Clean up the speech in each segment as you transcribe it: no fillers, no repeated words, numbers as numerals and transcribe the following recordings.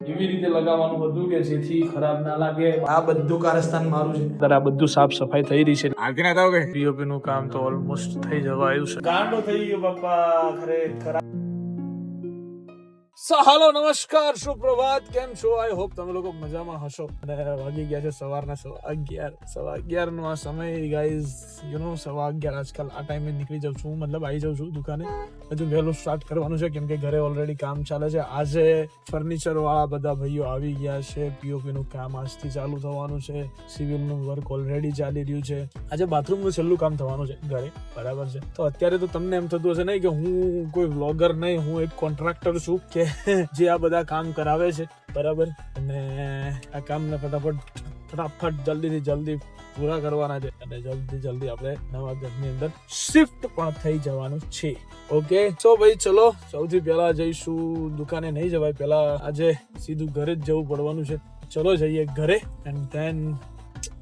એવી રીતે લગાવવાનું હતું કે જેથી ખરાબ ના લાગે. આ બધું કારસ્તાન મારું છે. આ બધું સાફ સફાઈ થઈ રહી છે. આરતી ના થાવ કે પીઓપી નું કામ તો ઓલમોસ્ટ થઈ જવા આવ્યું છે. ગાંડો થઈ ગયો બાપા ખરેખર. હાલો નમસ્કાર સુપ્રભાત, કેમ છો? આઈ હોપ તમે લોકો મજામાં હશો. અને વાગી ગયા છે સવારના 11:15 નો આ સમય. ગાઈઝ યુ નો 11:15 આજકાલ આ ટાઈમે નીકળી જાઉં છું, મતલબ આવી જાઉં છું દુકાને. હજુ વહેલું સ્ટાર્ટ કરવાનું છે કેમ કે ઘરે ઓલરેડી કામ ચાલે છે. આજે ફર્નિચર વાળા બધા ભાઈઓ આવી ગયા છે. પીઓપી નું કામ આજથી ચાલુ થવાનું છે. સિવિલ નું વર્ક ઓલરેડી ચાલી રહ્યું છે. આજે બાથરૂમ નું છેલ્લું કામ થવાનું છે ઘરે, બરાબર છે. તો અત્યારે તો તમને એમ થતું હશે નહીં કે હું કોઈ વ્લોગર નહીં, હું એક કોન્ટ્રાક્ટર છું કે જે આ બધા કામ કરાવે છે, બરાબર. અને આ કામને ફટાફટ જલ્દી પૂરા કરવાના છે અને જલ્દી આપણે નવા ઘરની અંદર શિફ્ટ પણ થઈ જવાનું છે. ઓકે, સો ભાઈ ચલો સૌથી પહેલા જઈશું દુકાને. નહીં જવાય, પહેલા આજે સીધું ઘરે જ જવું પડવાનું છે. ચલો જઈએ ઘરે એન્ડ ધેન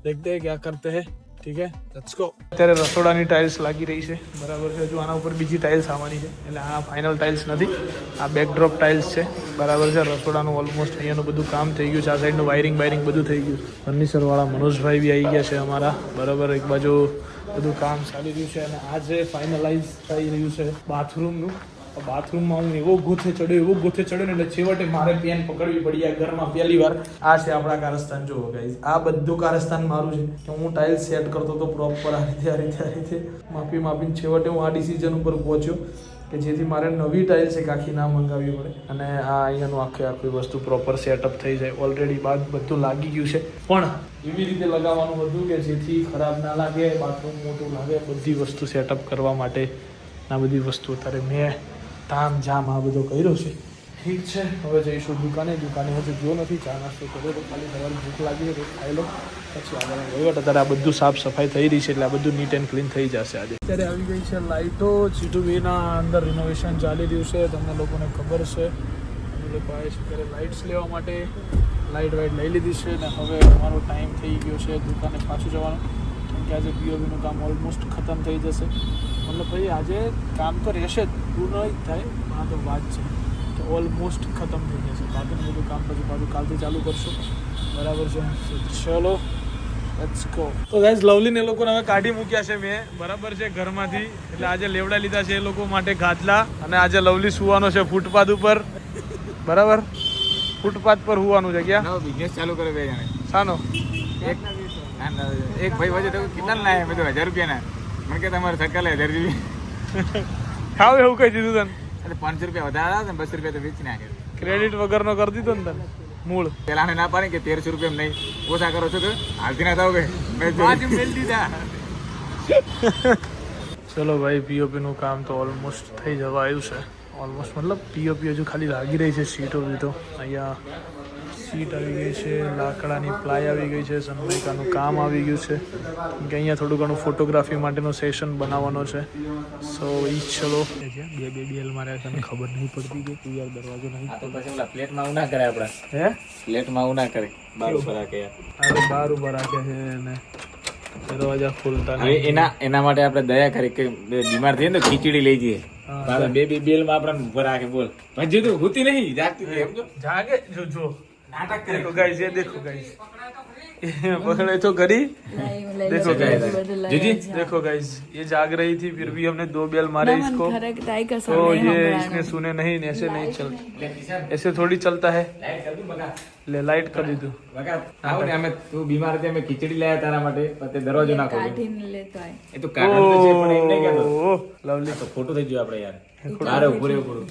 દેખતે હૈ ક્યા કરતે હૈ. ઠીક હે, લેટ્સ ગો. અત્યારે રસોડાની ટાઇલ્સ લાગી રહી છે, બરાબર છે. હજુ આના ઉપર બીજી ટાઇલ્સ આવવાની છે, એટલે આ ફાઇનલ ટાઇલ્સ નથી, આ બેકડ્રોપ ટાઇલ્સ છે, બરાબર છે. રસોડાનું ઓલમોસ્ટ અહીંયાનું બધું કામ થઈ ગયું છે. આ સાઈડનું વાયરિંગ બધું થઈ ગયું. ફર્નિચરવાળા મનોજભાઈ બી આવી ગયા છે અમારા, બરાબર. એક બાજુ બધું કામ ચાલી રહ્યું છે અને આજે ફાઇનલાઇઝ થઈ રહ્યું છે બાથરૂમનું. બાથરૂમમાં હું એવો ગોથે ચડ્યો ને એટલે છેવટે મારે પેન પકડવી પડી આ ઘરમાં પહેલી વાર. આ છે આપણા કારસ્તાન. જુઓ ગાઈઝ, આ બધું કારસ્તાન મારું છે કે હું ટાઇલ્સ સેટ કરતો હતો પ્રોપર આ રીતે માપીને છેવટે હું આ ડિસિઝન ઉપર પહોંચ્યો કે જેથી મારે નવી ટાઇલ્સ એક આખી ના મંગાવવી પડે અને આ અહીંયાનું આખી વસ્તુ પ્રોપર સેટઅપ થઈ જાય. ઓલરેડી બધું લાગી ગયું છે, પણ એવી રીતે લગાવવાનું હતું કે જેથી ખરાબ ના લાગે, બાથરૂમ મોટું લાગે. બધી વસ્તુ સેટઅપ કરવા માટે આ બધી વસ્તુ અત્યારે મેં જામ આ બધો કર્યો છે. ઠીક છે, હવે જઈશું દુકાને હજુ ગયો નથી. ચા નાસ્તો કર્યો તો ખાલી સવારે ભૂખ લાગી છે, ખાઈ લો પછી આગળ વહીવટ. અત્યારે આ બધું સાફ સફાઈ થઈ રહી છે એટલે આ બધું નીટ એન્ડ ક્લીન થઈ જશે આજે. અત્યારે આવી ગઈ છે લાઇટો. G2B અંદર રિનોવેશન ચાલી રહ્યું છે, તમને લોકોને ખબર છે. અમે લોકો આવે છે ત્યારે લાઇટ્સ લેવા માટે. લાઇટ વાઇટ લઈ લીધી છે અને હવે અમારો ટાઈમ થઈ ગયો છે દુકાને પાછું જવાનું, કેમ કે આજે પીઓપીનું કામ ઓલમોસ્ટ ખતમ થઈ જશે. મતલબ ભાઈ આજે કામ તો રહેશે જ, પૂર્ણ જ થાય, પણ આ તો વાત છે કે ઓલમોસ્ટ ખતમ થઈ જશે. બાકીનું બધું કામ પછી પાછું કાલથી ચાલુ કરશું, બરાબર છે. ચલો લેટ્સ ગો. તો ગાઈઝ લવલીને એ લોકોને હવે કાઢી મૂક્યા છે મેં, બરાબર છે, ઘરમાંથી. એટલે આજે લેવડા લીધા છે એ લોકો માટે ગાદલા. અને આજે લવલી સુવાનો છે ફૂટપાથ ઉપર, બરાબર. ફૂટપાથ પર સુવાનું છે. ક્યાં નવો બિઝનેસ ચાલુ કરે બે જણે. શાનો? એક ભાઈ વજે તો કેટલા લાયા? મેં તો 1000 રૂપિયાના. મને કે તમારે સરકાર 1000 જેવી ખાવ એવું કહી દીધું તને. એટલે 500 રૂપિયા વધારે આવે ને 200 રૂપિયા તો વેચી નાખે. ક્રેડિટ વગરનો કરી દીધો ને તને મૂળ. પેલા ના પાડે કે 1300 રૂપિયા નહીં ઓછા કરો છો તો હાલતી ના થાવ કે મેં મેલ દીધા. ચલો ભાઈ, પીઓપી નું કામ તો ઓલમોસ્ટ થઈ જવા આવ્યું છે. ઓલમોસ્ટ મતલબ પીઓપી હજુ ખાલી લાગી રહી છે. સીટો લીધો, અહીંયા સીટ આવી ગઈ છે, લાકડાની પ્લાય આવી ગઈ છે, સનમાઇકાનું કામ આવી ગયું છે. કે અહીંયા થોડું ઘણું ફોટોગ્રાફી માટેનો સેશન બનાવવાનો છે. સો ઈ ચલો. બે બેલ મારે તને ખબર નહીં પડતી કે તું યાર દરવાજો નહીં પછી પ્લેટમાં આવું ના કરે આપણે. હે પ્લેટમાં આવું ના કરે, બાર ઉપર રાખે. અરે બાર ઉપર રાખે છે ને દરવાજા ખોલતા હવે એના માટે આપણે દયા કરી કે બીમાર થઈએ ને તો ખીચડી લઈ જઈએ. બે બેલમાં આપણે ઉપર રાખે. બોલ પછી તું હોતી નહીં જાગતી સમજો. જાગે જો નાટક કરે. देखो गाइस, ये देखो गाइस, पकड़े तो करी. देखो गाइस, देखो गाइस, ये जाग रही थी फिर भी हमने 2 बेल मारे इसको, तो ये इसने सुने नहीं. ऐसे नहीं चलता, ऐसे थोड़ी चलता है. ले लाइट कर दी તું. અમે તું બીમાર હતી, અમે ખીચડી લાયા તારા માટે, પછી દરવાજો ના ખોલ્યો. એ તો કાઢવાનું તો છે પણ એમ નહીં કહેતો. લવલી તો ખોટું થઈ ગયું આપણે યાર. તારે પૂરેપૂરું.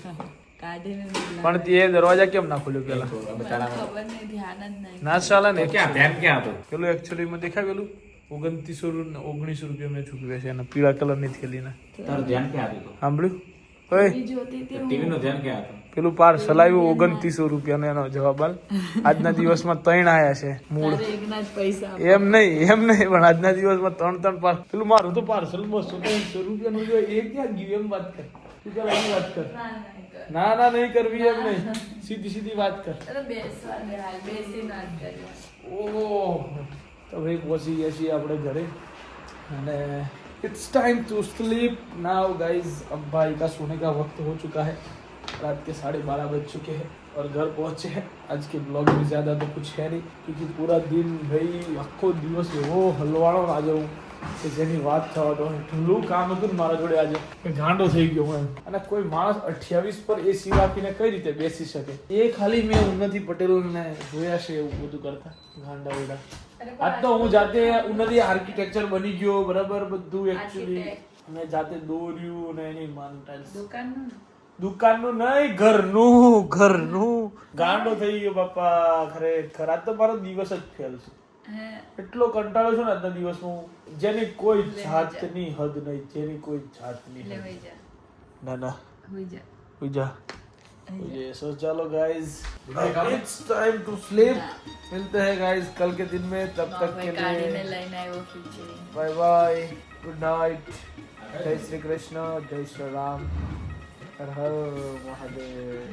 પણ તે દરવાજા કેમ ના ખોલ્યો પેલા? ના ચાલે ને. ક્યાં ધ્યાન ક્યાં હતું? પેલું એકચ્યુઅલી માં દેખાય, પેલું 1900 રૂપિયા મેં ચૂકવ્યા છે એના પીળા કલરની થેલીના. તારું ધ્યાન ક્યાં હતું? સાંભળ્યું? ઓય, ટીવી નું ધ્યાન ક્યાં હતું? પેલું પાર્સલ આવ્યું 2900 રૂપિયાનો, એનો જવાબ હાલ. આજના દિવસમાં 3 આયા છે મૂળ. એમ નહીં પણ આજના દિવસમાં 3 પાર્સલ. પેલું મારું તો પાર્સલ 200-300 રૂપિયાનું જો, એ ક્યાં ગયું એમ વાત કર. તું પેલા એની વાત કર. ના નહીં કરવી એમ નહીં, સીધી વાત કર. ઓહ, તો ભાઈ પહોંચી ગયા છીએ આપણે ઘરે અને it's time to sleep now guys. अब भाई का सोने का वक्त हो चुका है. रात के 12:30 बज चुके हैं और घर पहुंचे हैं आज के ब्लॉग में ज़्यादा तो कुछ है नहीं क्योंकि पूरा दिन भाई આખો દિવસ એવો હલવાણો આજે હું કે જેની વાત થવા દો એટલું કામ હતું ને મારા જોડે આજે કે ગાંડો થઈ ગયો હું એમ. અને કોઈ માણસ 28 પર એસી રાખીને કઈ રીતે બેસી શકે એ ખાલી મેં ઉન્નતિ પટેલને જોયા છે એવું બધું કરતા ગાંડા વેડા. આજ તો હું જાતે ઉન્નતિ આર્કિટેક્ચર બની ગયો બરાબર બધું એકચ્યુઅલી મેં જાતે દોર્યું ને એની માન ટાઇલ્સ દુકાનનું નહીં ઘરનું ગાંડો થઈ ગયો બાપા ખરેખર. આજ તો મારો દિવસ જ ફેલ છે. એટલો કંટાળો છું ને આજના દિવસમાં જેની કોઈ જાતની હદ નહીં જેની કોઈ જાતની હદ. ના ના હુઈ જા. सो चलो guys it's time to sleep. मिलते हैं गाइस कल के दिन में. तब तक के लिए बाय बाय गुड नाइट. जय श्री कृष्ण जय श्री राम हर हर महादेव.